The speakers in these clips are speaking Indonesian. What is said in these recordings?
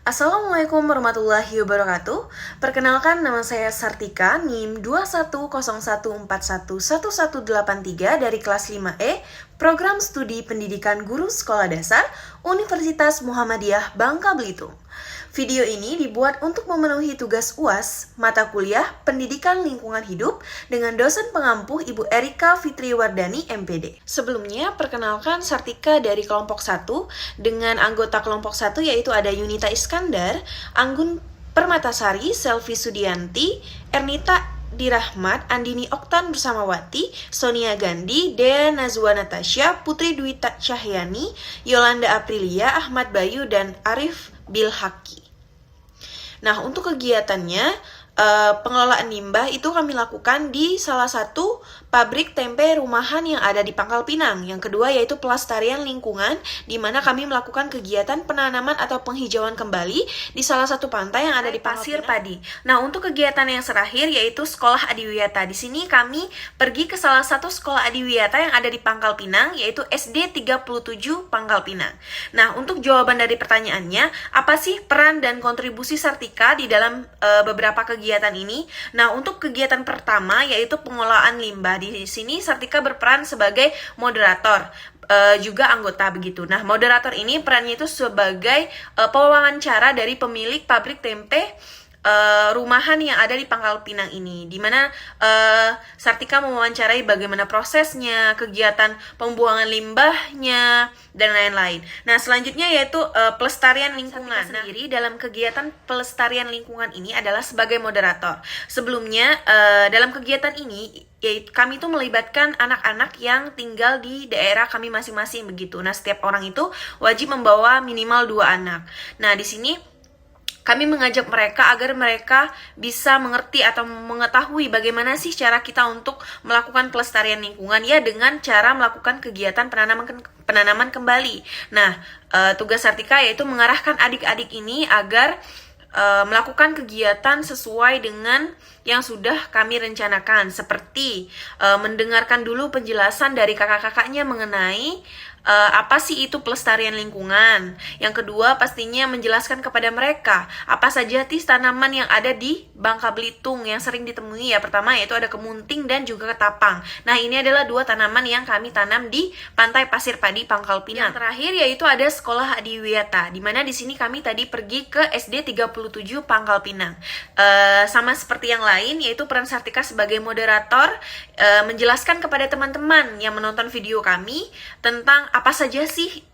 Assalamualaikum warahmatullahi wabarakatuh. Perkenalkan, nama saya Sartika, NIM 21014111183 dari kelas 5E, Program Studi Pendidikan Guru Sekolah Dasar, Universitas Muhammadiyah Bangka Belitung. Video ini dibuat untuk memenuhi tugas UAS, mata kuliah Pendidikan Lingkungan Hidup dengan dosen pengampu Ibu Erika Fitriwardani MPD. Sebelumnya, perkenalkan Sartika dari kelompok 1 dengan anggota kelompok 1 yaitu ada Yunita Iskandar, Anggun Permatasari, Selvi Sudianti, Ernita Dirahmat, Andini Oktan bersama Wati, Sonia Gandhi, Dea Nazwa Natasha, Putri Dwi Cahyani, Yolanda Aprilia, Ahmad Bayu, dan Arif Bilhaki. Nah, untuk kegiatannya, pengelolaan limbah itu kami lakukan di salah satu pabrik tempe rumahan yang ada di Pangkal Pinang. Yang kedua yaitu pelestarian lingkungan, di mana kami melakukan kegiatan penanaman atau penghijauan kembali di salah satu pantai yang ada di Pasir Padi. Nah, untuk kegiatan yang terakhir yaitu Sekolah Adiwiyata. Di sini kami pergi ke salah satu sekolah Adiwiyata yang ada di Pangkal Pinang, yaitu SD 37 Pangkal Pinang. Nah, untuk jawaban dari pertanyaannya, apa sih peran dan kontribusi Sartika di dalam beberapa kegiatan ini? Nah, untuk kegiatan pertama yaitu pengelolaan limbah. Di sini Sartika berperan sebagai moderator, juga anggota begitu. Nah, moderator ini perannya itu sebagai pewawancara dari pemilik pabrik tempe rumahan yang ada di Pangkal Pinang ini, di mana Sartika mewawancarai bagaimana prosesnya, kegiatan pembuangan limbahnya, dan lain-lain. Nah, selanjutnya yaitu pelestarian lingkungan. Sendiri dalam kegiatan pelestarian lingkungan ini adalah sebagai moderator. Sebelumnya dalam kegiatan ini yaitu kami tuh melibatkan anak-anak yang tinggal di daerah kami masing-masing begitu. Nah, setiap orang itu wajib membawa minimal 2 anak. Nah, di sini kami mengajak mereka agar mereka bisa mengerti atau mengetahui bagaimana sih cara kita untuk melakukan pelestarian lingkungan, ya dengan cara melakukan kegiatan penanaman kembali. Nah, tugas Sartika yaitu mengarahkan adik-adik ini agar melakukan kegiatan sesuai dengan yang sudah kami rencanakan, seperti mendengarkan dulu penjelasan dari kakak-kakaknya mengenai apa sih itu pelestarian lingkungan. Yang kedua, pastinya menjelaskan kepada mereka apa saja tanaman yang ada di Bangka Belitung yang sering ditemui. Ya, pertama yaitu ada kemunting dan juga ketapang. Nah, ini adalah 2 tanaman yang kami tanam di Pantai Pasir Padi Pangkal Pinang. Yang terakhir yaitu ada Sekolah Adiwiyata, di mana di sini kami tadi pergi ke SD 37 Pangkal Pinang. Sama seperti yang lain, yaitu peran Sartika sebagai moderator, menjelaskan kepada teman-teman yang menonton video kami tentang apa saja sih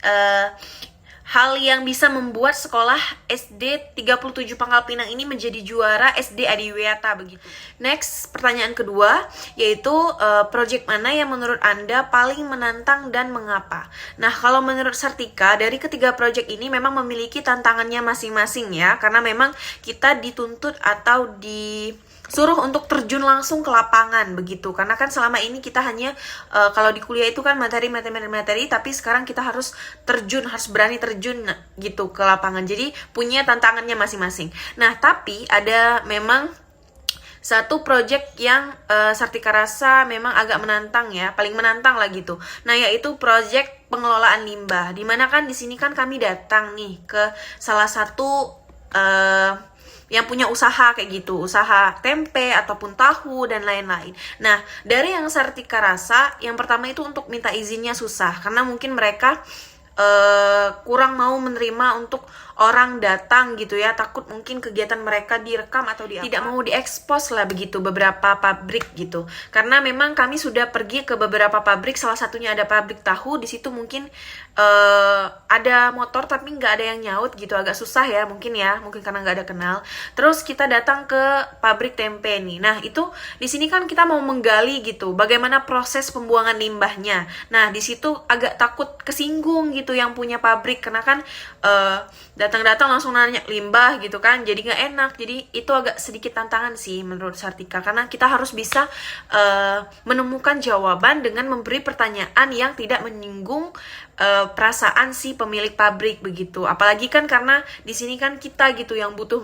hal yang bisa membuat sekolah SD 37 Pangkal Pinang ini menjadi juara SD Adiwiyata begitu. Next, pertanyaan kedua yaitu project mana yang menurut Anda paling menantang dan mengapa? Nah, kalau menurut Sartika, dari ketiga project ini memang memiliki tantangannya masing-masing ya, karena memang kita dituntut atau disuruh untuk terjun langsung ke lapangan begitu, karena kan selama ini kita hanya kalau di kuliah itu kan materi, tapi sekarang kita harus berani terjun gitu ke lapangan, jadi punya tantangannya masing-masing. Nah, tapi ada memang satu project yang Sartika rasa memang agak menantang ya, paling menantang lah gitu. Nah, yaitu project pengelolaan limbah, dimana kan di sini kan kami datang nih ke salah satu yang punya usaha kayak gitu, usaha tempe ataupun tahu dan lain-lain. Nah, dari yang Sartika rasa, yang pertama itu untuk minta izinnya susah, karena mungkin mereka kurang mau menerima untuk orang datang gitu ya, takut mungkin kegiatan mereka direkam atau tidak mau diekspos lah begitu beberapa pabrik gitu. Karena memang kami sudah pergi ke beberapa pabrik, salah satunya ada pabrik tahu, di situ mungkin ada motor tapi nggak ada yang nyaut gitu, agak susah ya mungkin karena nggak ada kenal. Terus kita datang ke pabrik tempe nih. Nah, itu di sini kan kita mau menggali gitu bagaimana proses pembuangan limbahnya. Nah, di situ agak takut kesinggung gitu yang punya pabrik, karena kan datang-datang langsung nanya limbah gitu kan, jadi nggak enak. Jadi itu agak sedikit tantangan sih menurut Sartika, karena kita harus bisa menemukan jawaban dengan memberi pertanyaan yang tidak menyinggung perasaan si pemilik pabrik begitu. Apalagi kan karena di sini kan kita gitu yang butuh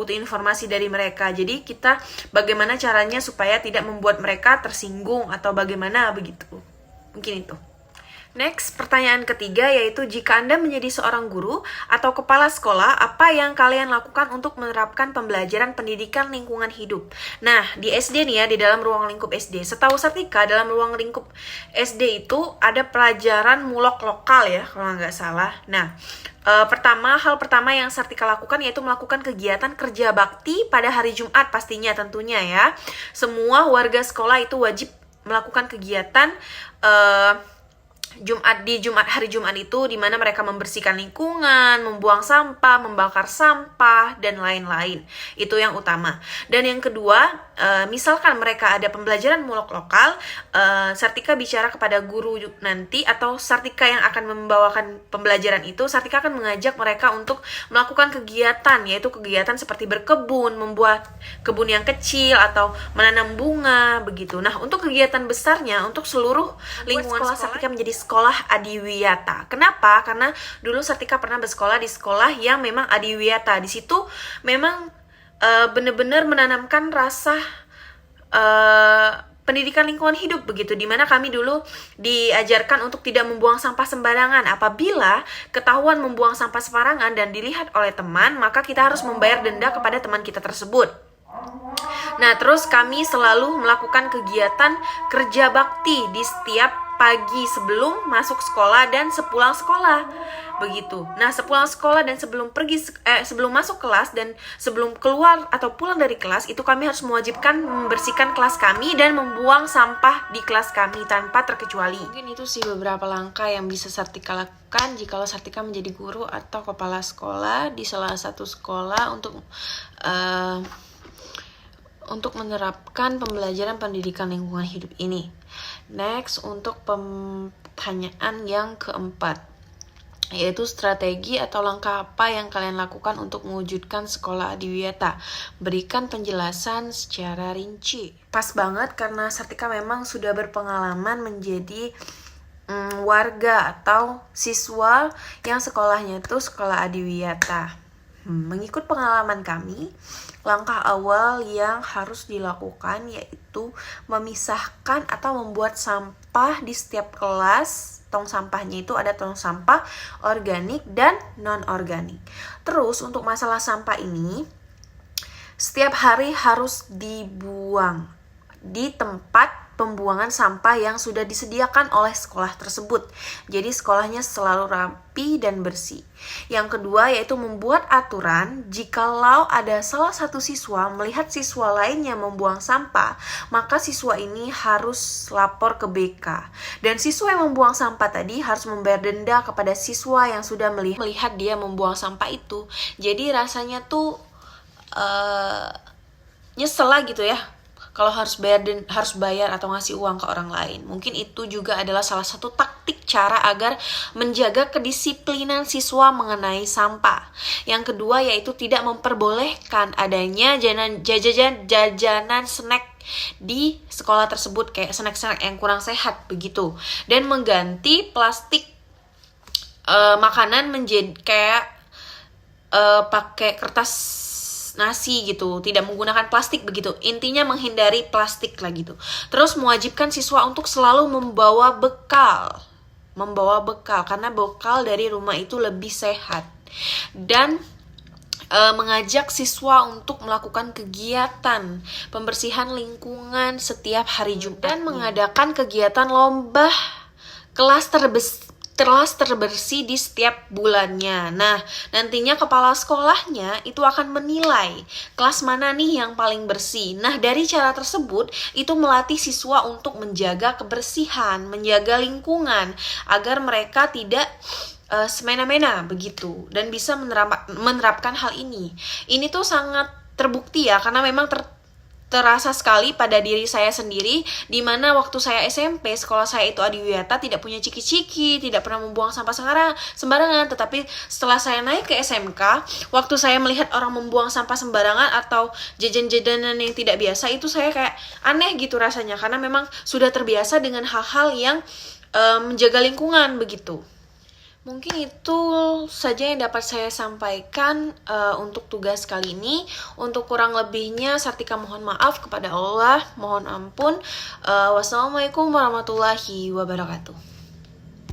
informasi dari mereka. Jadi kita bagaimana caranya supaya tidak membuat mereka tersinggung atau bagaimana begitu. Mungkin itu. Next, pertanyaan ketiga yaitu jika Anda menjadi seorang guru atau kepala sekolah, apa yang kalian lakukan untuk menerapkan pembelajaran pendidikan lingkungan hidup? Nah, di SD nih ya, di dalam ruang lingkup SD. Setahu Sartika, dalam ruang lingkup SD itu ada pelajaran mulok lokal ya, kalau nggak salah. Nah, hal pertama yang Sartika lakukan yaitu melakukan kegiatan kerja bakti pada hari Jumat pastinya tentunya ya. Semua warga sekolah itu wajib melakukan kegiatan hari Jumat itu di mana mereka membersihkan lingkungan, membuang sampah, membakar sampah dan lain-lain. Itu yang utama. Dan yang kedua, misalkan mereka ada pembelajaran mulok lokal, Sartika bicara kepada guru nanti atau Sartika yang akan membawakan pembelajaran itu, Sartika akan mengajak mereka untuk melakukan kegiatan, yaitu kegiatan seperti berkebun, membuat kebun yang kecil atau menanam bunga begitu. Nah, untuk kegiatan besarnya untuk seluruh lingkungan sekolah Sartika menjadi sekolah adiwiyata. Kenapa? Karena dulu Sartika pernah bersekolah di sekolah yang memang adiwiyata. Di situ memang benar-benar menanamkan rasa pendidikan lingkungan hidup begitu, dimana kami dulu diajarkan untuk tidak membuang sampah sembarangan. Apabila ketahuan membuang sampah sembarangan dan dilihat oleh teman, maka kita harus membayar denda kepada teman kita tersebut. Nah, terus kami selalu melakukan kegiatan kerja bakti di setiap pagi sebelum masuk sekolah dan sepulang sekolah. Begitu. Nah, sepulang sekolah dan sebelum masuk kelas dan sebelum keluar atau pulang dari kelas, itu kami harus mewajibkan membersihkan kelas kami dan membuang sampah di kelas kami tanpa terkecuali. Mungkin itu sih beberapa langkah yang bisa Sartika lakukan jika Sartika menjadi guru atau kepala sekolah di salah satu sekolah untuk menerapkan pembelajaran pendidikan lingkungan hidup ini. Next, untuk pertanyaan yang keempat, yaitu strategi atau langkah apa yang kalian lakukan untuk mewujudkan sekolah adiwiyata. Berikan penjelasan secara rinci. Pas banget karena Sartika memang sudah berpengalaman menjadi warga atau siswa yang sekolahnya itu sekolah adiwiyata. Mengikut pengalaman kami, langkah awal yang harus dilakukan yaitu memisahkan atau membuat sampah di setiap kelas. Tong sampahnya itu ada tong sampah organik dan non-organik. Terus untuk masalah sampah ini, setiap hari harus dibuang di tempat pembuangan sampah yang sudah disediakan oleh sekolah tersebut. Jadi sekolahnya selalu rapi dan bersih. Yang kedua yaitu membuat aturan jikalau ada salah satu siswa melihat siswa lainnya membuang sampah, maka siswa ini harus lapor ke BK. Dan siswa yang membuang sampah tadi harus membayar denda kepada siswa yang sudah melihat dia membuang sampah itu. Jadi rasanya tuh nyesel lah gitu ya, kalau harus bayar atau ngasih uang ke orang lain. Mungkin itu juga adalah salah satu taktik cara agar menjaga kedisiplinan siswa mengenai sampah. Yang kedua yaitu tidak memperbolehkan adanya jajanan snack di sekolah tersebut, kayak snack-snack yang kurang sehat begitu. Dan mengganti plastik makanan menjadi kayak pakai kertas nasi gitu, tidak menggunakan plastik begitu. Intinya menghindari plastik lah gitu. Terus mewajibkan siswa untuk selalu membawa bekal karena bekal dari rumah itu lebih sehat. Dan mengajak siswa untuk melakukan kegiatan pembersihan lingkungan setiap hari Jumat dan mengadakan kegiatan lomba kelas terbersih di setiap bulannya. Nah, nantinya kepala sekolahnya itu akan menilai kelas mana nih yang paling bersih. Nah, dari cara tersebut itu melatih siswa untuk menjaga kebersihan, menjaga lingkungan agar mereka tidak semena-mena begitu dan bisa menerapkan hal ini. Ini tuh sangat terbukti ya, karena memang terasa sekali pada diri saya sendiri, di mana waktu saya SMP, sekolah saya itu adiwiyata, tidak punya ciki-ciki, tidak pernah membuang sampah sembarangan. Tetapi setelah saya naik ke SMK, waktu saya melihat orang membuang sampah sembarangan atau jajan-jajanan yang tidak biasa, itu saya kayak aneh gitu rasanya, karena memang sudah terbiasa dengan hal-hal yang menjaga lingkungan begitu. Mungkin itu saja yang dapat saya sampaikan untuk tugas kali ini. Untuk kurang lebihnya Sartika mohon maaf kepada Allah, mohon ampun. Wassalamualaikum warahmatullahi wabarakatuh.